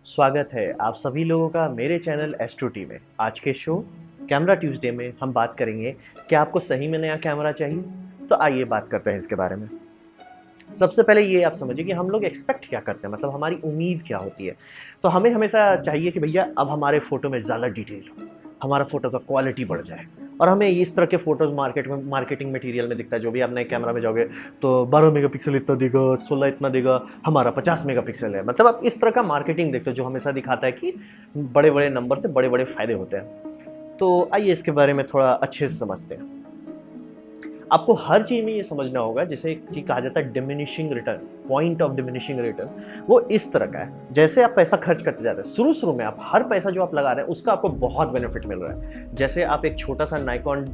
स्वागत है आप सभी लोगों का मेरे चैनल S2T में। आज के शो कैमरा ट्यूसडे में हम बात करेंगे कि आपको सही में नया कैमरा चाहिए। तो आइए बात करते हैं इसके बारे में। सबसे पहले ये आप समझिए कि हम लोग एक्सपेक्ट क्या करते हैं, मतलब हमारी उम्मीद क्या होती है। तो हमें हमेशा चाहिए कि भैया अब हमारे फ़ोटो में ज़्यादा डिटेल हो, हमारा फ़ोटो का क्वालिटी बढ़ जाए। और हमें इस तरह के फ़ोटोज़ मार्केटिंग मटेरियल में दिखता है। जो भी आप नए कैमरा में जाओगे तो 12 मेगापिक्सल इतना देगा, 16 इतना देगा, हमारा 50 मेगापिक्सल है। मतलब आप इस तरह का मार्केटिंग देखते हो जो हमेशा दिखाता है कि बड़े-बड़े नंबर से बड़े-बड़े फ़ायदे होते हैं। तो आइए इसके बारे में थोड़ा अच्छे से समझते हैं। आपको हर चीज़ में ये समझना होगा, जैसे कि कहा जाता है diminishing return, point of diminishing return. वो इस तरह का है, जैसे आप पैसा खर्च करते जाते हैं, शुरू में आप हर पैसा जो आप लगा रहे हैं उसका आपको बहुत बेनिफिट मिल रहा है। जैसे आप एक छोटा सा नाइकॉन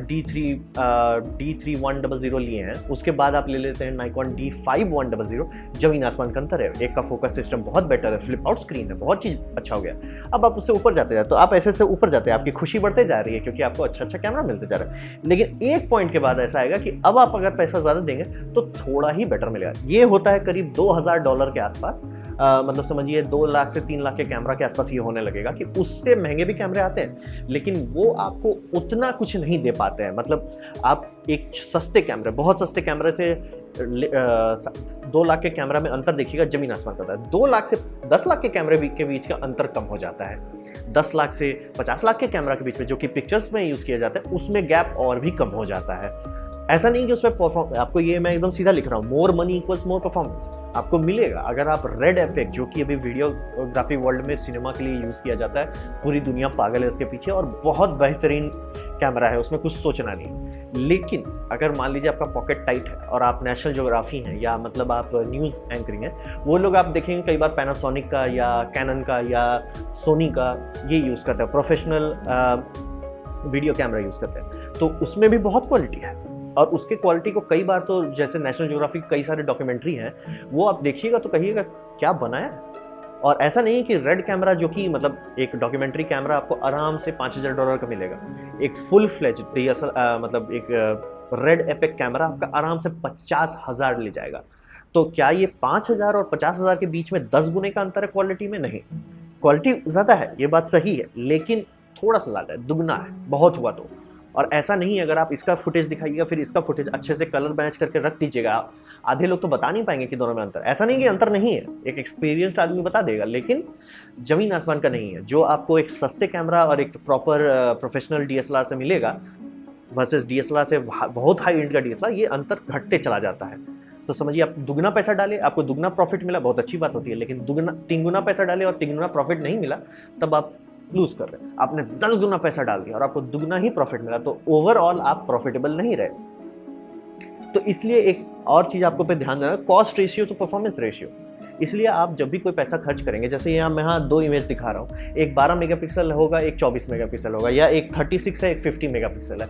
D3100 लिए हैं, उसके बाद आप ले लेते हैं नाइकॉन D5100। जमीन आसमान का अंतर है। एक का फोकस सिस्टम बहुत बेटर है, फ्लिप आउट स्क्रीन है, बहुत चीज़ अच्छा हो गया। अब आप उससे ऊपर जाते हैं, तो आप ऐसे ऊपर जाते हैं, आपकी खुशी बढ़ते जा रही है क्योंकि आपको अच्छा कैमरा मिलते जा रहा है। लेकिन एक पॉइंट के बाद ऐसा आएगा कि अब आप अगर पैसा ज़्यादा देंगे तो थोड़ा ही बेटर मिलेगा। ये होता है करीब $2000 के आसपास। मतलब समझिए 2 लाख से 3 लाख के कैमरा के आसपास ये होने लगेगा कि उससे महंगे भी कैमरे आते हैं, लेकिन वो आपको उतना कुछ नहीं दे पाते हैं। मतलब आप एक सस्ते कैमरे, बहुत सस्ते कैमरे से 2 लाख के कैमरा में अंतर देखिएगा, जमीन आसमान का होता है। 2 लाख से 10 लाख के कैमरे के बीच का अंतर कम हो जाता है। 10 लाख से 50 लाख के कैमरा के बीच में, जो कि पिक्चर्स में यूज़ किया जाता है, उसमें गैप और भी कम हो जाता है। ऐसा नहीं कि उसमें आपको ये मैं एकदम सीधा लिख रहा हूँ, मोर मनी इक्वल्स मोर परफॉर्मेंस आपको मिलेगा अगर आप रेड एपेक, जो कि अभी वीडियोग्राफी वर्ल्ड में सिनेमा के लिए यूज़ किया जाता है, पूरी दुनिया पागल है उसके पीछे और बहुत बेहतरीन कैमरा है, उसमें कुछ सोचना नहीं। लेकिन अगर मान लीजिए आपका पॉकेट टाइट है और आप नेशनल ज्योग्राफी हैं या मतलब आप न्यूज़ एंकरिंग हैं, वो लोग आप देखेंगे कई बार पैनासोनिक का या कैनन का या सोनी का ये यूज़ करते हैं, प्रोफेशनल वीडियो कैमरा यूज़ करते हैं। तो उसमें भी बहुत क्वालिटी है और उसके क्वालिटी को कई बार तो जैसे नेशनल ज्योग्राफी कई सारे डॉक्यूमेंट्री हैं, वो आप देखिएगा तो कहिएगा क्या बनाया है। और ऐसा नहीं है कि रेड कैमरा, जो कि मतलब एक डॉक्यूमेंट्री कैमरा आपको आराम से $5000 का मिलेगा। एक फुल फ्लेज मतलब एक रेड एपेक कैमरा आपका आराम से 50,000 ले जाएगा। तो क्या ये 5000 और 50,000 के बीच में 10 गुने का अंतर है क्वालिटी में? नहीं, क्वालिटी ज़्यादा है, ये बात सही है, लेकिन थोड़ा सा ज़्यादा है, दुगना है, बहुत हुआ तो। और ऐसा नहीं, अगर आप इसका फुटेज दिखाइएगा फिर इसका फुटेज अच्छे से कलर मैच करके रख दीजिएगा, आधे लोग तो बता नहीं पाएंगे कि दोनों में अंतर। ऐसा नहीं कि अंतर नहीं है, एक एक्सपीरियंस्ड आदमी बता देगा, लेकिन जमीन आसमान का नहीं है। जो आपको एक सस्ते कैमरा और एक प्रॉपर प्रोफेशनल DSLR से मिलेगा वर्सेस DSLR से बहुत हाई एंड का DSLR, ये अंतर घटते चला जाता है। तो समझिए आप दुगना पैसा डाले, आपको दुगना प्रॉफिट मिला, बहुत अच्छी बात होती है। लेकिन दुगना 3 गुना पैसा डाले और 3 गुना प्रॉफिट नहीं मिला, तब आप लूज कर रहे हैं। आपने 10 गुना पैसा डाल दिया और आपको दुगना ही प्रॉफिट मिला, तो ओवरऑल आप प्रॉफिटेबल नहीं रहे। तो इसलिए एक और चीज आपको पे ध्यान देना, कॉस्ट रेशियो तो परफॉर्मेंस रेशियो। इसलिए आप जब भी कोई पैसा खर्च करेंगे, जैसे यहाँ मैं 2 इमेज दिखा रहा हूँ, एक 12 मेगापिक्सल होगा, एक 24 मेगापिक्सल होगा, या एक 36 है, एक 50 मेगापिक्सल है।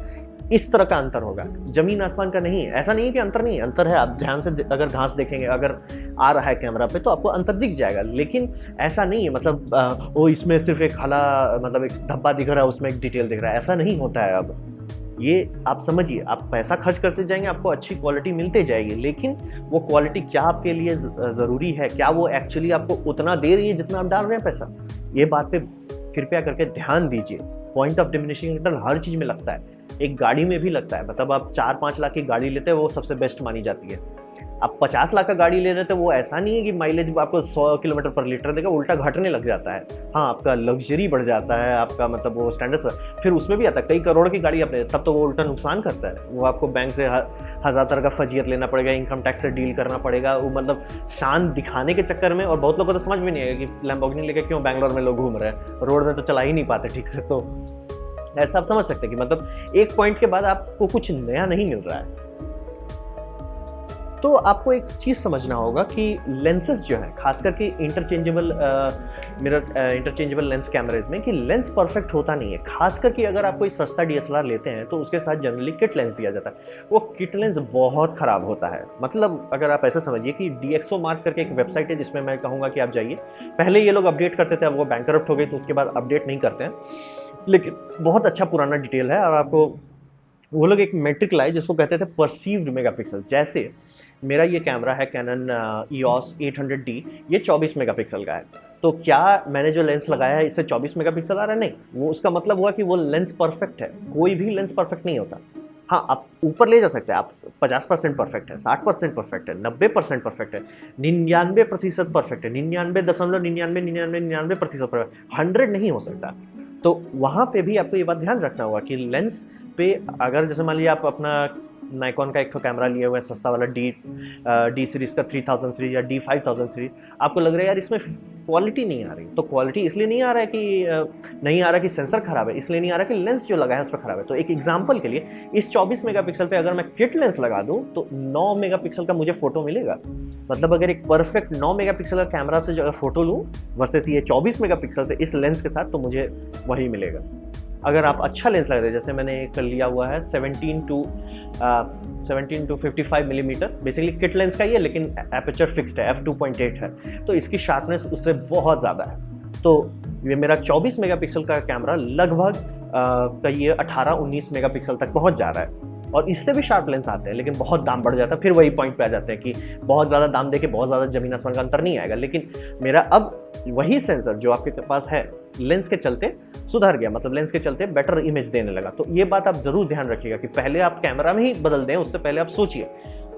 इस तरह का अंतर होगा, जमीन आसमान का नहीं है। ऐसा नहीं है कि अंतर नहीं है, अंतर है। आप ध्यान से अगर घास देखेंगे, अगर आ रहा है कैमरा पे, तो आपको अंतर दिख जाएगा। लेकिन ऐसा नहीं है मतलब वो इसमें सिर्फ एक हला, मतलब एक धब्बा दिख रहा है, उसमें एक डिटेल दिख रहा है, ऐसा नहीं होता है। अब ये आप समझिए, आप पैसा खर्च करते जाएंगे, आपको अच्छी क्वालिटी मिलते जाएगी, लेकिन वो क्वालिटी क्या आपके लिए ज़रूरी है, क्या वो एक्चुअली आपको उतना दे रही है जितना आप डाल रहे हैं पैसा, ये बात पे कृपया करके ध्यान दीजिए। पॉइंट ऑफ डिमिनिशिंग रिटर्न हर चीज़ में लगता है, एक गाड़ी में भी लगता है। मतलब आप 4-5 लाख की गाड़ी लेते हैं, वो सबसे बेस्ट मानी जाती है। आप 50 लाख का गाड़ी ले रहे थे, वो ऐसा नहीं है कि माइलेज आपको 100 किलोमीटर पर लीटर देगा, उल्टा घटने लग जाता है। हाँ, आपका लग्जरी बढ़ जाता है, आपका मतलब वो स्टैंडर्ड्स पर। फिर उसमें भी आता है कई करोड़ की गाड़ी आपने, तब तो वो उल्टा नुकसान करता है। वो आपको बैंक से हज़ार तरह का फजीयत लेना पड़ेगा, इनकम टैक्स से डील करना पड़ेगा, वो मतलब शान दिखाने के चक्कर में। और बहुत लोगों को तो समझ भी नहीं आएगा कि लैम्बोर्गिनी लेकर क्यों बैंगलोर में लोग घूम रहे हैं, रोड में तो चला ही नहीं पाते ठीक से। तो ऐसा आप समझ सकते हैं कि मतलब एक पॉइंट के बाद आपको कुछ नया नहीं मिल रहा है। तो आपको एक चीज़ समझना होगा कि लेंसेज जो है, खास करके इंटरचेंजेबल लेंस कैमरेज में, कि लेंस परफेक्ट होता नहीं है। खास करके अगर आप कोई सस्ता DSLR लेते हैं तो उसके साथ जनरली किट लेंस दिया जाता है। वो किट लेंस बहुत ख़राब होता है। मतलब अगर आप ऐसा समझिए कि DxO मार्क करके एक वेबसाइट है, जिसमें मैं कहूँगा कि आप जाइए। पहले ये लोग अपडेट करते थे, अब वो बैंकरप्ट हो गए, तो उसके बाद अपडेट नहीं करते हैं, लेकिन बहुत अच्छा पुराना डिटेल है। और आपको वो लोग एक मेट्रिक लाए जिसको कहते थे परसीव्ड मेगापिक्सल। जैसे मेरा ये कैमरा है कैनन EOS 800D, ये 24 मेगापिक्सल का है। तो क्या मैंने जो लेंस लगाया है इससे 24 मेगापिक्सल आ रहा है? नहीं, वो उसका मतलब हुआ कि वो लेंस परफेक्ट है। कोई भी लेंस परफेक्ट नहीं होता। हाँ, आप ऊपर ले जा सकते हैं, आप 50% परफेक्ट है, 60% परफेक्ट है, 90% परफेक्ट है, 99% परफेक्ट है, 99.999999% परफेक्ट, 100 नहीं हो सकता। तो वहाँ पे भी आपको ये बात ध्यान रखना होगा कि लेंस पे अगर जैसे मान लीजिए आप अपना नाइकॉन का एक तो कैमरा लिए हुए हैं सस्ता वाला डी सीरीज़ का 3000 सीरीज या D5000 सीरीज, आपको लग रहा है यार इसमें क्वालिटी नहीं आ रही। तो क्वालिटी इसलिए नहीं आ रहा है कि नहीं आ रहा कि सेंसर खराब है, इसलिए नहीं आ रहा कि लेंस जो लगा है उस पर खराब है। तो एक एग्जांपल के लिए इस 24 मेगापिक्सल पे अगर मैं किट लेंस लगा दूं तो 9 मेगापिक्सल का मुझे फोटो मिलेगा। मतलब अगर एक परफेक्ट 9 मेगापिक्सल का कैमरा से अगर फोटो लूँ वर्सेस ये 24 मेगापिक्सल से इस लेंस के साथ, तो मुझे वही मिलेगा। अगर आप अच्छा लेंस लगाते हैं, जैसे मैंने एक लिया हुआ है 17 to 55 millimetre, basically kit lens का ही है लेकिन एपर्चर फिक्स्ड है, f2.8 है, तो इसकी शार्पनेस उससे बहुत ज़्यादा है। तो ये मेरा 24 मेगापिक्सल का कैमरा लगभग कहिए 18-19 मेगापिक्सल तक पहुंच जा रहा है। और इससे भी शार्प लेंस आते हैं लेकिन बहुत दाम बढ़ जाता है। फिर वही पॉइंट पे आ जाते हैं कि बहुत ज़्यादा दाम देके बहुत ज़्यादा ज़मीन आसमान का अंतर नहीं आएगा। लेकिन मेरा अब वही सेंसर जो आपके पास है लेंस के चलते सुधर गया, मतलब लेंस के चलते बेटर इमेज देने लगा। तो ये बात आप ज़रूर ध्यान रखिएगा कि पहले आप कैमरा में ही बदल दें, उससे पहले आप सोचिए।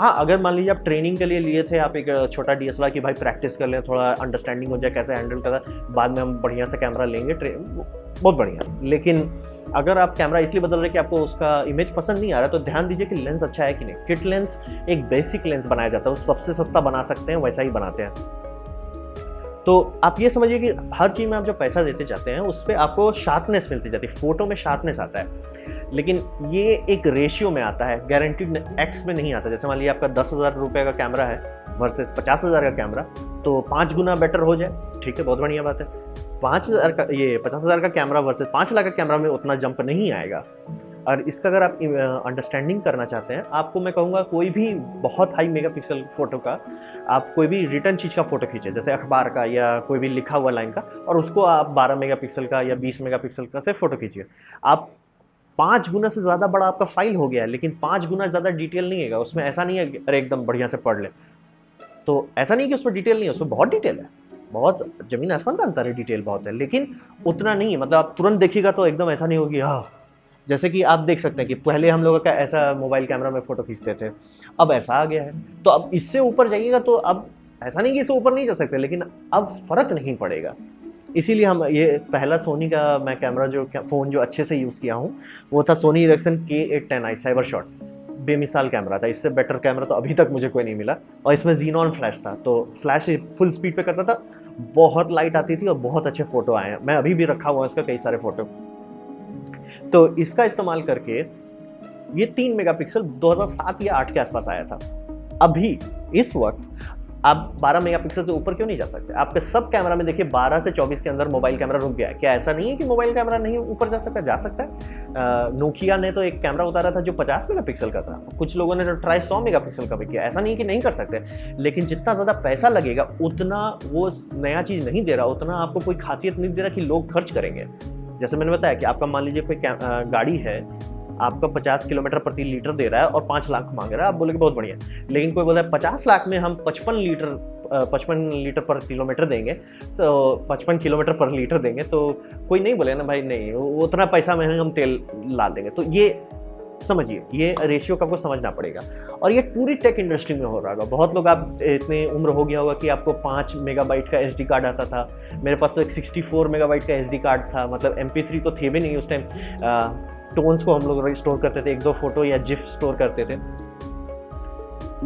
हाँ, अगर मान लीजिए आप ट्रेनिंग के लिए लिए थे आप एक छोटा DSLR की भाई प्रैक्टिस कर लें, थोड़ा अंडरस्टैंडिंग हो जाए कैसे हैंडल करना, बाद में हम बढ़िया से कैमरा लेंगे, बहुत बढ़िया। लेकिन अगर आप कैमरा इसलिए बदल रहे कि आपको उसका इमेज पसंद नहीं आ रहा, तो ध्यान दीजिए कि लेंस अच्छा है कि नहीं। किट लेंस एक बेसिक लेंस बनाया जाता है, वो सबसे सस्ता बना सकते हैं, वैसा ही बनाते हैं। तो आप ये समझिए कि हर चीज़ में आप जो पैसा देते जाते हैं उस पर आपको शार्पनेस मिलती जाती है, फोटो में शार्पनेस आता है। लेकिन ये एक रेशियो में आता है, गारंटीड एक्स में नहीं आता। जैसे मान लीजिए आपका 10,000 रुपये का कैमरा है वर्सेस 50,000 का कैमरा, तो 5 गुना बेटर हो जाए, ठीक है, बहुत बढ़िया बात है। 5,000 का, ये 50,000 का कैमरा वर्सेस 5 लाख का कैमरा में उतना जंप नहीं आएगा। और इसका अगर आप अंडरस्टैंडिंग करना चाहते हैं, आपको मैं कहूँगा कोई भी बहुत हाई मेगापिक्सल फोटो का, आप कोई भी रिटर्न चीज़ का फोटो खींचे, जैसे अखबार का या कोई भी लिखा हुआ लाइन का, और उसको आप 12 मेगापिक्सल का या 20 मेगापिक्सल का से फोटो खींचिए। आप 5 गुना से ज़्यादा बड़ा आपका फाइल हो गया है, लेकिन 5 गुना ज़्यादा डिटेल नहीं है उसमें। ऐसा नहीं है अरे एकदम बढ़िया से पढ़ ले, तो ऐसा नहीं कि उसमें डिटेल नहीं है, उसमें बहुत डिटेल है, बहुत जमीन आसमान का अंतर है, डिटेल बहुत है, लेकिन उतना नहीं है। मतलब आप तुरंत देखिएगा तो एकदम ऐसा नहीं होगी। हाँ, जैसे कि आप देख सकते हैं कि पहले हम लोगों का ऐसा मोबाइल कैमरा में फ़ोटो खींचते थे, अब ऐसा आ गया है। तो अब इससे ऊपर जाइएगा तो अब ऐसा नहीं कि इससे ऊपर नहीं जा सकते, लेकिन अब फ़र्क नहीं पड़ेगा। इसीलिए हम ये पहला सोनी का मैं कैमरा जो फ़ोन जो अच्छे से यूज़ किया हूँ वो था Sony Ericsson K810i Cyber shot. बेमिसाल कैमरा था, इससे बेटर कैमरा तो अभी तक मुझे कोई नहीं मिला। और इसमें जीनॉन फ्लैश था, तो फ्लैश फुल स्पीड पे करता था, बहुत लाइट आती थी और बहुत अच्छे फ़ोटो आए हैं। मैं अभी भी रखा हुआ है इसका कई सारे फ़ोटो। तो इसका इस्तेमाल करके ये 3 मेगापिक्सल 2007 या 8 के आसपास आया था। अभी इस वक्त आप 12 मेगापिक्सल से ऊपर क्यों नहीं जा सकते? आपके सब कैमरा में देखिए 12 से 24 के अंदर मोबाइल कैमरा रुक गया है। क्या ऐसा नहीं है कि मोबाइल कैमरा नहीं ऊपर जा सकता? जा सकता है। नोकिया ने तो एक कैमरा उतारा था जो 50 मेगापिक्सल का था, कुछ लोगों ने तो ट्राई 100 मेगापिक्सल का भी किया। ऐसा नहीं कि नहीं कर सकते, लेकिन जितना ज़्यादा पैसा लगेगा उतना वो नया चीज़ नहीं दे रहा, उतना आपको कोई खासियत नहीं दे रहा कि लोग खर्च करेंगे। जैसे मैंने बताया कि आपका मान लीजिए कोई गाड़ी है, आपका 50 किलोमीटर प्रति लीटर दे रहा है और 5 लाख मांग रहा है, आप बोलेंगे बहुत बढ़िया। लेकिन कोई बोलता है 50 लाख में हम 55 लीटर पर किलोमीटर देंगे, तो 55 किलोमीटर पर लीटर देंगे, तो कोई नहीं बोले ना भाई नहीं उतना पैसा में हम तेल ला देंगे। तो ये समझिए, ये रेशियो का आपको समझना पड़ेगा। और ये पूरी टेक इंडस्ट्री में हो रहा होगा। बहुत लोग, आप इतने उम्र हो गया होगा कि आपको 5 मेगाबाइट का SD कार्ड आता था। मेरे पास तो एक 64 मेगाबाइट का SD कार्ड था, मतलब MP3 तो थे भी नहीं उस टाइम। टोन्स को हम लोग स्टोर करते थे, 1-2 फोटो या जिफ स्टोर करते थे,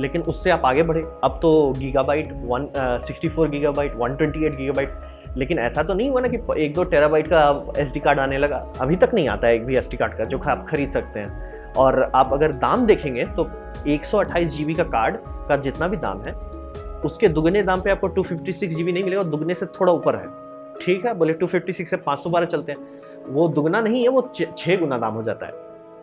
लेकिन उससे आप आगे बढ़े। अब तो गीगाबाइट 64 गीगाबाइट 128 गीगाबाइट। लेकिन ऐसा तो नहीं हुआ ना कि 1-2 टेराबाइट का SD कार्ड आने लगा। अभी तक नहीं आता है एक भी SD कार्ड का जो आप खरीद सकते हैं। और आप अगर दाम देखेंगे तो 128 GB का कार्ड का जितना भी दाम है उसके दुगने दाम पे आपको 256 GB नहीं मिलेगा, दुगने से थोड़ा ऊपर है। ठीक है, बोले 256 से 512 चलते हैं, वो दुगना नहीं है, वो 6 गुना दाम हो जाता है।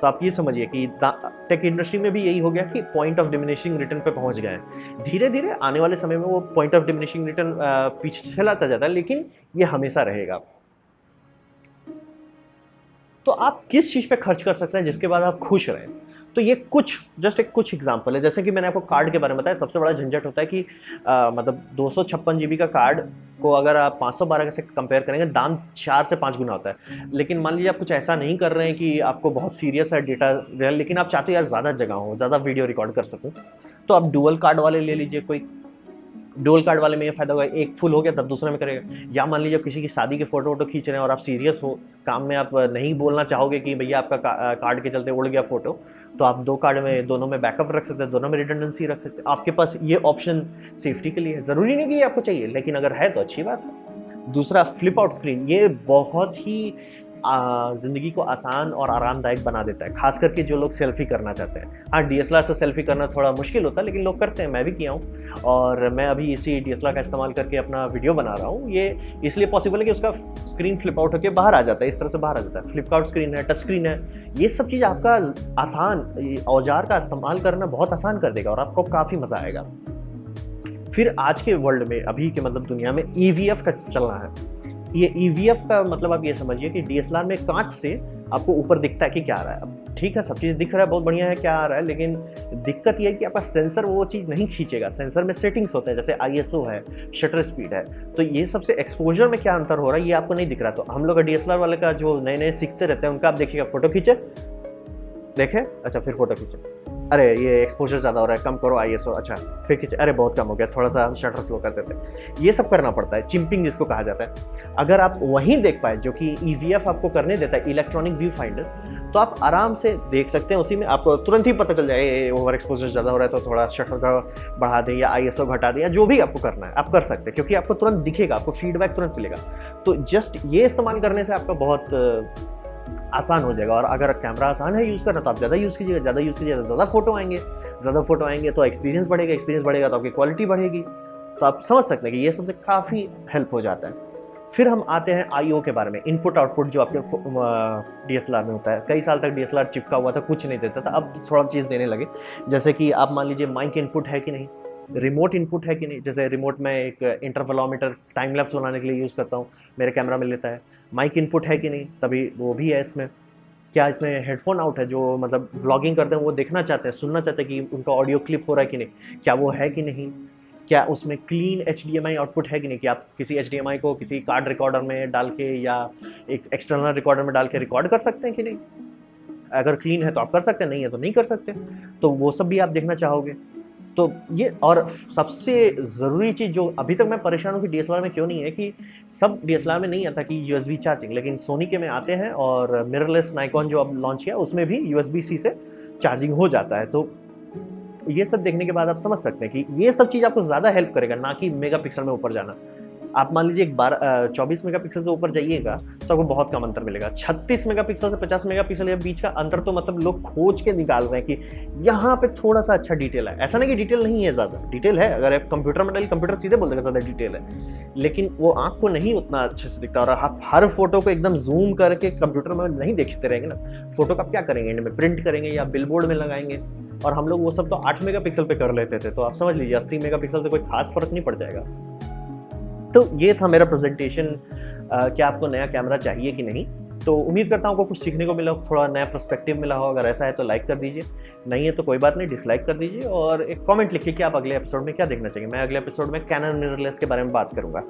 तो आप ये समझिए कि टेक इंडस्ट्री में भी यही हो गया कि पॉइंट ऑफ डिमिनिशिंग रिटर्न पे पहुंच गए हैं। धीरे धीरे आने वाले समय में वो पॉइंट ऑफ डिमिनिशिंग रिटर्न पीछे चलाता जाता है, लेकिन ये हमेशा रहेगा। तो आप किस चीज़ पे खर्च कर सकते हैं जिसके बाद आप खुश रहें? तो ये जस्ट एक कुछ एग्जांपल है। जैसे कि मैंने आपको कार्ड के बारे में बताया, सबसे बड़ा झंझट होता है कि मतलब 256 GB का कार्ड को अगर आप 512 से कंपेयर करेंगे, दाम 4 से 5 गुना होता है। लेकिन मान लीजिए आप कुछ ऐसा नहीं कर रहे हैं कि आपको बहुत सीरियस है डेटा, लेकिन आप चाहते हो यार ज़्यादा जगह हो, ज़्यादा वीडियो रिकॉर्ड कर सकूँ, तो आप डुअल कार्ड वाले ले लीजिए। कोई डुअल कार्ड वाले में ये फायदा होगा, एक फुल हो गया तब दूसरे में करेगा। या मान लीजिए किसी की शादी के फोटो वोटो खींच रहे हैं और आप सीरियस हो काम में, आप नहीं बोलना चाहोगे कि भैया आपका कार्ड के चलते उड़ गया फोटो, तो आप 2 कार्ड में दोनों में बैकअप रख सकते हैं, दोनों में रिडंडेंसी रख सकते हैं। आपके पास ये ऑप्शन सेफ्टी के लिए है, ज़रूरी नहीं कि ये आपको चाहिए, लेकिन अगर है तो अच्छी बात है। दूसरा फ्लिप आउट स्क्रीन, ये बहुत ही ज़िंदगी को आसान और आरामदायक बना देता है, खास करके जो लोग सेल्फी करना चाहते हैं। हाँ, DSLR से सेल्फी करना थोड़ा मुश्किल होता है, लेकिन लोग करते हैं, मैं भी किया हूँ। और मैं अभी इसी DSLR का इस्तेमाल करके अपना वीडियो बना रहा हूँ। ये इसलिए पॉसिबल है कि उसका स्क्रीन फ्लिप आउट होकर बाहर आ जाता है, इस तरह से बाहर आ जाता है। फ्लिप आउट स्क्रीन है, टच स्क्रीन है, ये सब चीज़ आपका औजार का इस्तेमाल करना बहुत आसान कर देगा और आपको काफ़ी मज़ा आएगा। फिर आज के वर्ल्ड में, अभी के मतलब दुनिया में EVF का चलना है। ये EVF का मतलब आप ये समझिए कि DSLR में कांच से आपको ऊपर दिखता है कि क्या आ रहा है। अब ठीक है, सब चीज़ दिख रहा है, बहुत बढ़िया है, क्या आ रहा है, लेकिन दिक्कत ये है कि आपका सेंसर वो चीज़ नहीं खींचेगा। सेंसर में सेटिंग्स होते हैं, जैसे ISO है, शटर स्पीड है, तो ये सबसे एक्सपोजर में क्या अंतर हो रहा है ये आपको नहीं दिख रहा। तो हम लोग DSLR वाले का जो नए नए सीखते रहते हैं उनका आप देखिएगा, फोटो खींचे, देखे, अच्छा फिर फोटो खींचे, अरे ये एक्सपोजर ज़्यादा हो रहा है, कम करो ISO, अच्छा फिर खींचे, अरे बहुत कम हो गया, थोड़ा सा हम शटर स्लो कर देते हैं। ये सब करना पड़ता है, चिंपिंग जिसको कहा जाता है। अगर आप वहीं देख पाए जो कि EVF आपको करने देता है, इलेक्ट्रॉनिक व्यू फाइंडर, तो आप आराम से देख सकते हैं। उसी में आपको तुरंत ही पता चल जाए ओवर एक्सपोजर ज़्यादा हो रहा है तो थोड़ा शटर का बढ़ा दें या ISO घटा दें, या जो भी आपको करना है आप कर सकते हैं, क्योंकि आपको तुरंत दिखेगा, आपको फीडबैक तुरंत मिलेगा। तो जस्ट ये इस्तेमाल करने से आपका बहुत आसान हो जाएगा। और अगर कैमरा आसान है यूज़ करना तो आप ज़्यादा यूज़ कीजिएगा, ज़्यादा यूज़ कीजिएगा, ज़्यादा फोटो आएंगे तो एक्सपीरियंस बढ़ेगा तो आपकी क्वालिटी बढ़ेगी। तो आप समझ सकते हैं कि ये सबसे काफ़ी हेल्प हो जाता है। फिर हम आते हैं IO के बारे में, इनपुट आउटपुट जो आपके DSLR में होता है। कई साल तक DSLR चिपका हुआ था, कुछ नहीं देता था, अब थोड़ा चीज़ देने लगे। जैसे कि आप मान लीजिए माइक इनपुट है कि नहीं, रिमोट इनपुट है कि नहीं। जैसे रिमोट में एक इंटरवलोमीटर टाइम लैप्स बनाने के लिए यूज़ करता हूँ, मेरे कैमरा में लेता है। माइक इनपुट है कि नहीं, तभी वो भी है इसमें। क्या इसमें हेडफोन आउट है, जो मतलब व्लॉगिंग करते हैं वो देखना चाहते हैं, सुनना चाहते हैं कि उनका ऑडियो क्लिप हो रहा है कि नहीं, क्या वो है कि नहीं। क्या उसमें क्लीन HDMI आउटपुट है कि नहीं, कि आप किसी HDMI को किसी कार्ड रिकॉर्डर में डाल के या एक एक्सटर्नल रिकॉर्डर में डाल के रिकॉर्ड कर सकते हैं कि नहीं। अगर क्लीन है तो आप कर सकते हैं, नहीं है तो नहीं कर सकते। तो वो सब भी आप देखना चाहोगे। तो ये, और सबसे ज़रूरी चीज़ जो अभी तक मैं परेशान हूँ कि DSLR में क्यों नहीं है, कि सब DSLR में नहीं आता कि USB चार्जिंग, लेकिन सोनी के में आते हैं। और मिररलेस नाइकॉन जो अब लॉन्च किया उसमें भी USB-C से चार्जिंग हो जाता है। तो ये सब देखने के बाद आप समझ सकते हैं कि ये सब चीज़ आपको ज़्यादा हेल्प करेगा, ना कि मेगापिक्सल में ऊपर जाना। आप मान लीजिए 24 मेगापिक्सल से ऊपर जाइएगा तो आपको बहुत कम अंतर मिलेगा। 36 मेगापिक्सल से 50 मेगापिक्सल के बीच का अंतर तो मतलब लोग खोज के निकाल रहे हैं कि यहाँ पे थोड़ा सा अच्छा डिटेल है। ऐसा नहीं कि डिटेल नहीं है, ज़्यादा डिटेल है। अगर आप कंप्यूटर में डालिए, कंप्यूटर सीधे बोल देगा ज़्यादा डिटेल है, लेकिन वो आँख को नहीं उतना अच्छे से दिखता। और आप हर फोटो को एकदम जूम करके कंप्यूटर में नहीं देखते रहेंगे ना। फोटो का क्या करेंगे, एंड में प्रिंट करेंगे या बिलबोर्ड में लगाएंगे, और हम लोग वो सब तो 8 मेगापिक्सल पे कर लेते थे। तो आप समझ लीजिए 80 मेगापिक्सल से कोई खास फर्क नहीं पड़ जाएगा। तो ये था मेरा प्रेजेंटेशन, क्या आपको नया कैमरा चाहिए कि नहीं। तो उम्मीद करता हूँ आपको कुछ सीखने को मिला, थोड़ा नया पर्सपेक्टिव मिला हो। अगर ऐसा है तो लाइक कर दीजिए, नहीं है तो कोई बात नहीं, डिसलाइक कर दीजिए। और एक कमेंट लिखिए कि आप अगले एपिसोड में क्या देखना चाहिए। मैं अगले एपिसोड में कैनन मिररलेस के बारे में बात करूँगा।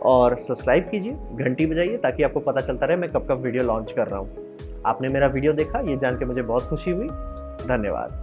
और सब्सक्राइब कीजिए, घंटी बजाइए, ताकि आपको पता चलता रहे मैं कब कब वीडियो लॉन्च कर रहा हूँ। आपने मेरा वीडियो देखा, ये जान के मुझे बहुत खुशी हुई। धन्यवाद।